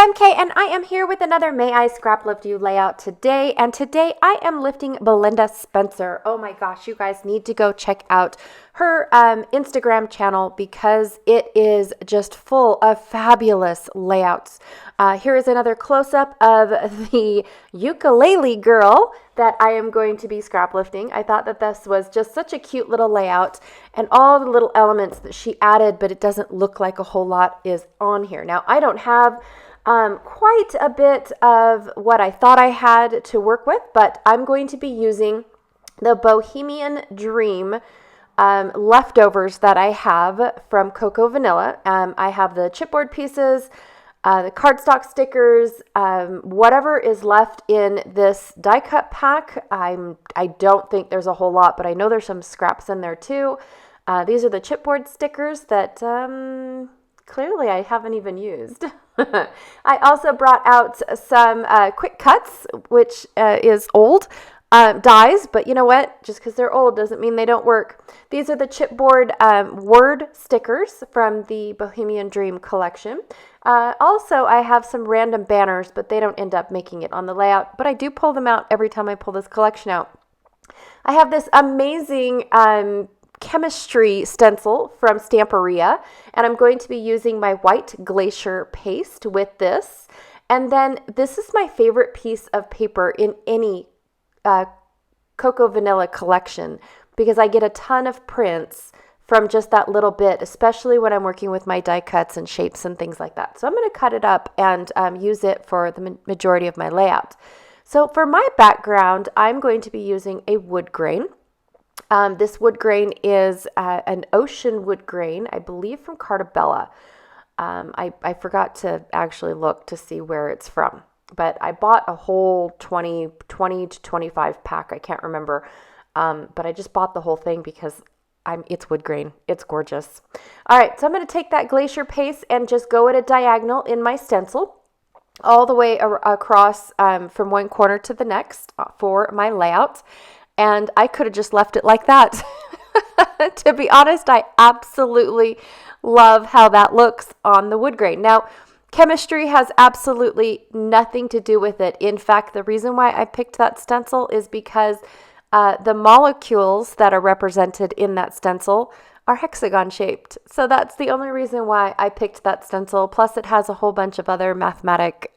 I'm Kay, and I am here with another May I Scraplift You layout today. And today I am lifting Belinda Spencer. Oh my gosh, you guys need to go check out her Instagram channel because it is just full of fabulous layouts. Here is another close-up of the ukulele girl that I am going to be scraplifting. I thought that this was just such a cute little layout, and all the little elements that she added, but it doesn't look like a whole lot, is on here. Now, I don't have quite a bit of what I thought I had to work with, but I'm going to be using the Bohemian Dream leftovers that I have from Cocoa Vanilla. I have the chipboard pieces, the cardstock stickers, whatever is left in this die cut pack. I don't think there's a whole lot, but I know there's some scraps in there too. These are the chipboard stickers that clearly I haven't even used. I also brought out some quick cuts, which is old dies, but you know what? Just because they're old doesn't mean they don't work. These are the chipboard word stickers from the Bohemian Dream collection. Also, I have some random banners, but they don't end up making it on the layout, but I do pull them out every time I pull this collection out. I have this amazing chemistry stencil from Stamperia, and I'm going to be using my white glacier paste with this. And then this is my favorite piece of paper in any Cocoa Vanilla collection because I get a ton of prints from just that little bit, especially when I'm working with my die cuts and shapes and things like that. So I'm going to cut it up and use it for the majority of my layout. So for my background, I'm going to be using a wood grain. This wood grain is an ocean wood grain, I believe from Cartabella. I forgot to actually look to see where it's from, but I bought a whole 20 to 25 pack. I can't remember, but I just bought the whole thing because it's wood grain. It's gorgeous. All right, so I'm going to take that glacier paste and just go at a diagonal in my stencil all the way across from one corner to the next for my layout. And I could have just left it like that. To be honest, I absolutely love how that looks on the wood grain. Now, chemistry has absolutely nothing to do with it. In fact, the reason why I picked that stencil is because the molecules that are represented in that stencil are hexagon shaped. So that's the only reason why I picked that stencil. Plus, it has a whole bunch of other mathematic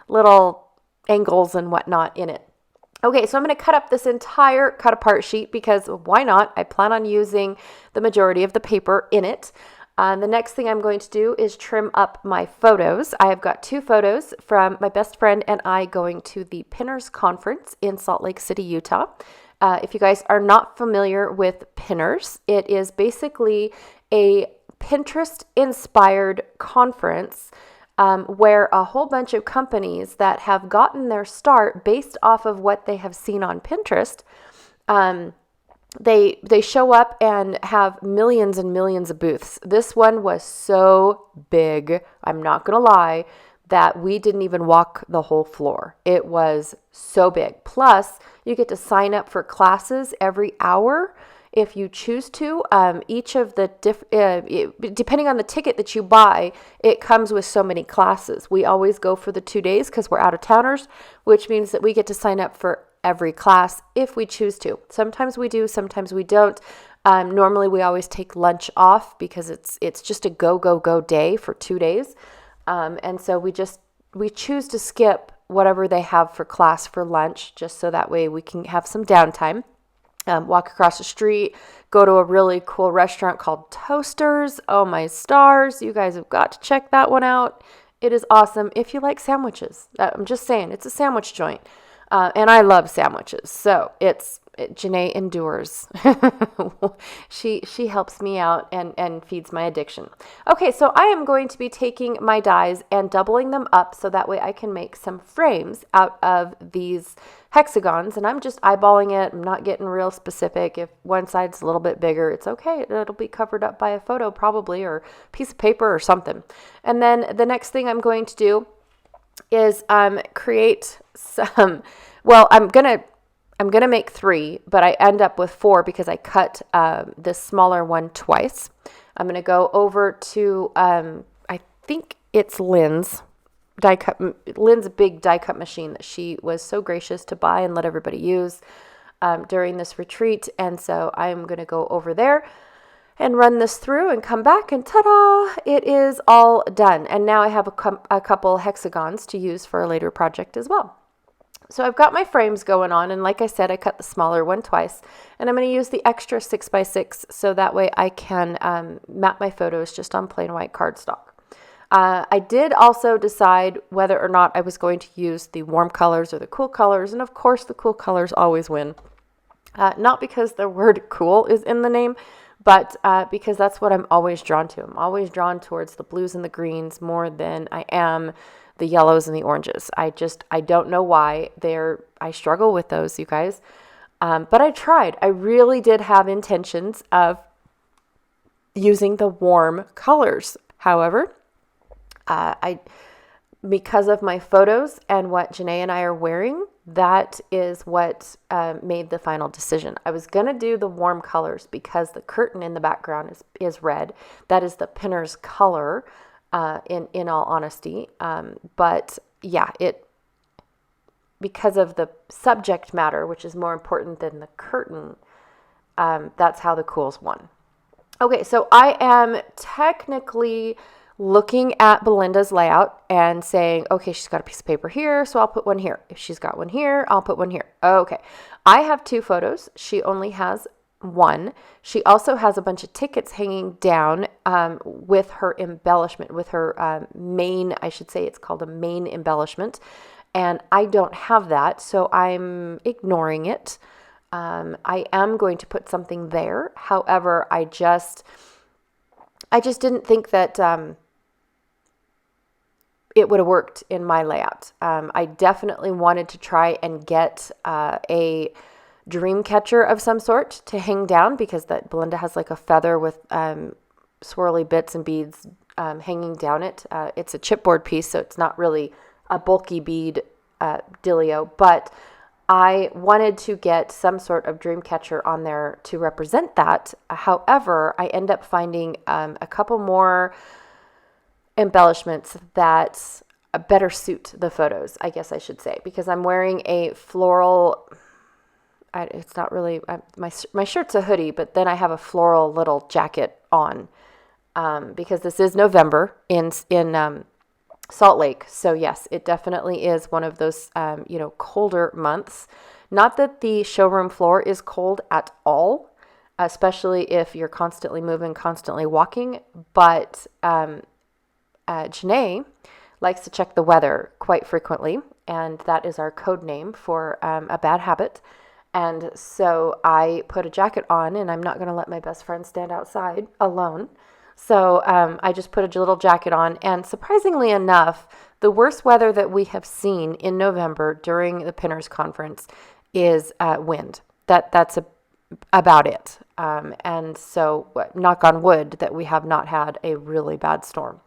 little angles and whatnot in it. Okay, so I'm going to cut up this entire cut apart sheet because why not? I plan on using the majority of the paper in it. The next thing I'm going to do is trim up my photos. I have got 2 photos from my best friend and I going to the Pinners Conference in Salt Lake City, Utah. If you guys are not familiar with Pinners, it is basically a Pinterest-inspired conference where a whole bunch of companies that have gotten their start based off of what they have seen on Pinterest, they show up and have millions and millions of booths. This one was so big, I'm not going to lie, that we didn't even walk the whole floor. It was so big. Plus, you get to sign up for classes every hour. If you choose to, each of the, depending on the ticket that you buy, it comes with so many classes. We always go for the 2 days because we're out-of-towners, which means that we get to sign up for every class if we choose to. Sometimes we do, sometimes we don't. Normally, we always take lunch off because it's just a go day for 2 days. And so we choose to skip whatever they have for class for lunch, just so that way we can have some downtime. Walk across the street, go to a really cool restaurant called Toasters. Oh, my stars. You guys have got to check that one out. It is awesome if you like sandwiches. I'm just saying, it's a sandwich joint. And I love sandwiches. So Janae endures. She helps me out and feeds my addiction. Okay, so I am going to be taking my dies and doubling them up so that way I can make some frames out of these hexagons, and I'm just eyeballing it. I'm not getting real specific. If one side's a little bit bigger, it's okay. It'll be covered up by a photo probably, or a piece of paper or something. And then the next thing I'm going to do is create some, well, I'm gonna make 3, but I end up with 4 because I cut this smaller one twice. I'm gonna go over to I think it's Lynn's Lynn's big die cut machine that she was so gracious to buy and let everybody use during this retreat. And so I'm going to go over there and run this through and come back, and ta-da, it is all done. And now I have a couple hexagons to use for a later project as well. So I've got my frames going on, and like I said, I cut the smaller one twice, and I'm going to use the extra 6x6 so that way I can map my photos just on plain white cardstock. I did also decide whether or not I was going to use the warm colors or the cool colors, and of course the cool colors always win. Not because the word cool is in the name, but because that's what I'm always drawn to. I'm always drawn towards the blues and the greens more than I am the yellows and the oranges. I don't know why. I struggle with those, you guys. But I tried. I really did have intentions of using the warm colors. However, because of my photos and what Janae and I are wearing, that is what made the final decision. I was going to do the warm colors because the curtain in the background is red. That is the pinner's color, in all honesty. But yeah, because of the subject matter, which is more important than the curtain, that's how the cools won. Okay, so I am technically looking at Belinda's layout and saying, okay, she's got a piece of paper here, so I'll put one here. If she's got one here, I'll put one here. Okay, I have 2 photos. She only has 1. She also has a bunch of tickets hanging down with her embellishment, with her main, I should say it's called a main embellishment. And I don't have that, so I'm ignoring it. I am going to put something there. However, I just didn't think that it would have worked in my layout. I definitely wanted to try and get a dream catcher of some sort to hang down, because that Belinda has like a feather with swirly bits and beads hanging down it. It's a chipboard piece, so it's not really a bulky bead dealio, but I wanted to get some sort of dream catcher on there to represent that. However, I end up finding a couple more embellishments that better suit the photos, I guess I should say, because I'm wearing a floral, it's not really, my shirt's a hoodie, but then I have a floral little jacket on because this is November in Salt Lake. So yes, it definitely is one of those, colder months. Not that the showroom floor is cold at all, especially if you're constantly moving, constantly walking, but Janae likes to check the weather quite frequently, and that is our code name for a bad habit. And so I put a jacket on, and I'm not going to let my best friend stand outside alone. So I just put a little jacket on, and surprisingly enough, the worst weather that we have seen in November during the Pinners Conference is wind. That's about it. And so knock on wood that we have not had a really bad storm.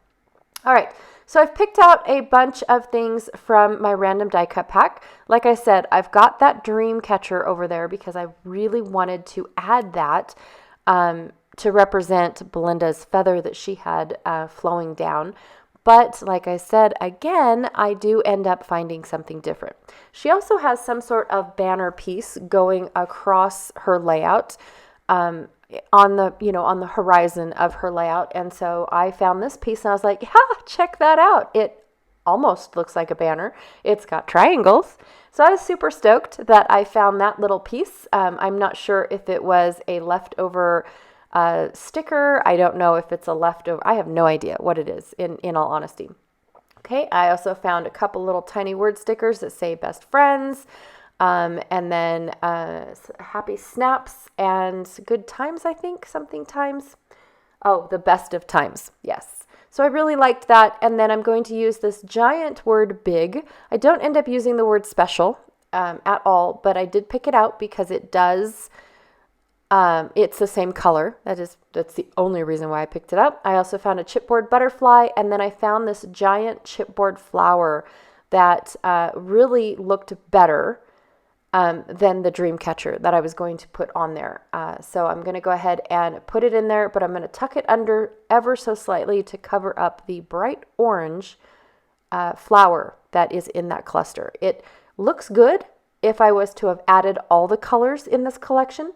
All right, so I've picked out a bunch of things from my random die cut pack. Like I said, I've got that dream catcher over there because I really wanted to add that to represent Belinda's feather that she had flowing down. But like I said, again, I do end up finding something different. She also has some sort of banner piece going across her layout on the horizon of her layout. And so I found this piece and I was like, yeah, check that out. It almost looks like a banner. It's got triangles. So I was super stoked that I found that little piece. I'm not sure if it was a leftover sticker. I don't know if it's a leftover. I have no idea what it is, in all honesty. Okay, I also found a couple little tiny word stickers that say best friends. And then happy snaps and good times, I think, something times. Oh, the best of times. Yes. So I really liked that. And then I'm going to use this giant word big. I don't end up using the word special at all, but I did pick it out because it does. It's the same color. That's the only reason why I picked it up. I also found a chipboard butterfly, and then I found this giant chipboard flower that really looked better than the dream catcher that I was going to put on there. So I'm going to go ahead and put it in there, but I'm going to tuck it under ever so slightly to cover up the bright orange flower that is in that cluster. It looks good if I was to have added all the colors in this collection,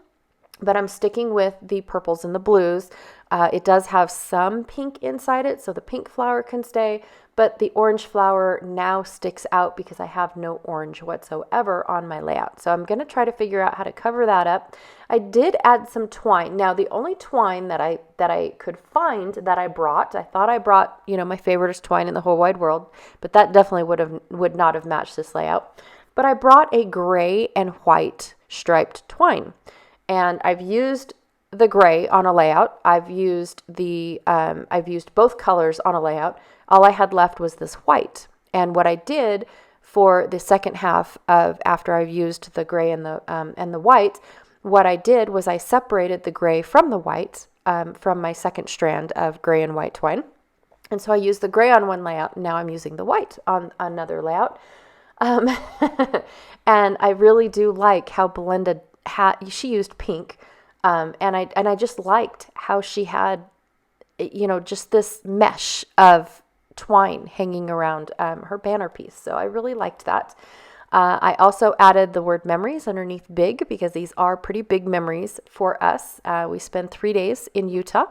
but I'm sticking with the purples and the blues. It does have some pink inside it, so the pink flower can stay, but the orange flower now sticks out because I have no orange whatsoever on my layout. So I'm going to try to figure out how to cover that up. I did add some twine. Now, the only twine that I could find that I brought, I thought I brought, my favoriteest twine in the whole wide world, but that definitely would not have matched this layout. But I brought a gray and white striped twine. And I've used the gray on a layout. I've used both colors on a layout. All I had left was this white. And what I did for the second half of after I've used the gray and the white, what I did was I separated the gray from the white from my second strand of gray and white twine. And so I used the gray on one layout. And now I'm using the white on another layout. And I really do like how Belinda she used pink, and I just liked how she had, just this mesh of twine hanging around her banner piece. So I really liked that. I also added the word memories underneath big because these are pretty big memories for us. We spend 3 days in Utah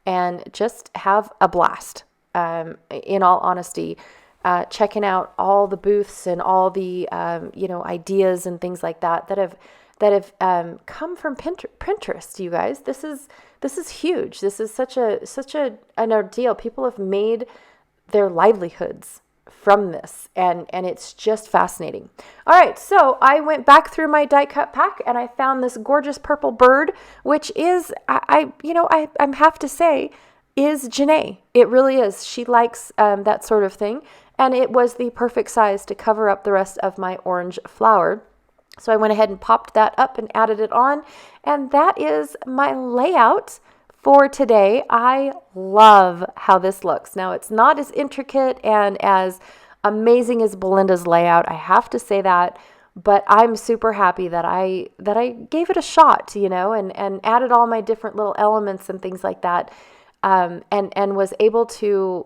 and just have a blast. In all honesty, checking out all the booths and all the ideas and things like that have come from Pinterest, you guys. This is huge. This is such an ordeal. People have made their livelihoods from this, and it's just fascinating. All right, so I went back through my die cut pack and I found this gorgeous purple bird, which is I have to say is Janae. It really is. She likes that sort of thing, and it was the perfect size to cover up the rest of my orange flower. So I went ahead and popped that up and added it on, and that is my layout for today. I love how this looks. Now, it's not as intricate and as amazing as Belinda's layout, I have to say that, but I'm super happy that I gave it a shot, and added all my different little elements and things like that. And was able to,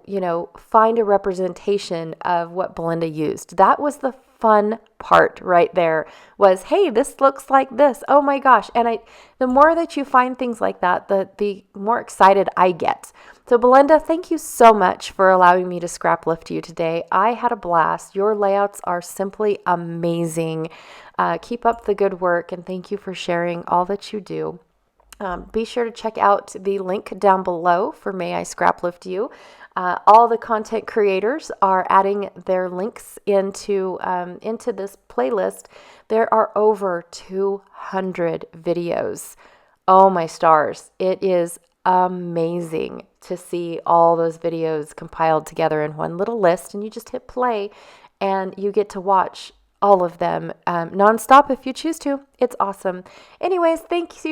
find a representation of what Belinda used. That was the fun part right there, was, hey, this looks like this. Oh my gosh. And the more that you find things like that, the more excited I get. So Belinda, thank you so much for allowing me to scrap lift you today. I had a blast. Your layouts are simply amazing. Keep up the good work, and thank you for sharing all that you do. Be sure to check out the link down below for May I Scraplift You. All the content creators are adding their links into this playlist. There are over 200 videos. Oh my stars. It is amazing to see all those videos compiled together in one little list, and you just hit play and you get to watch all of them nonstop if you choose to. It's awesome. Anyways, thank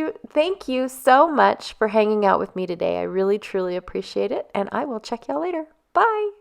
you so much for hanging out with me today. I really, truly appreciate it, and I will check y'all later. Bye.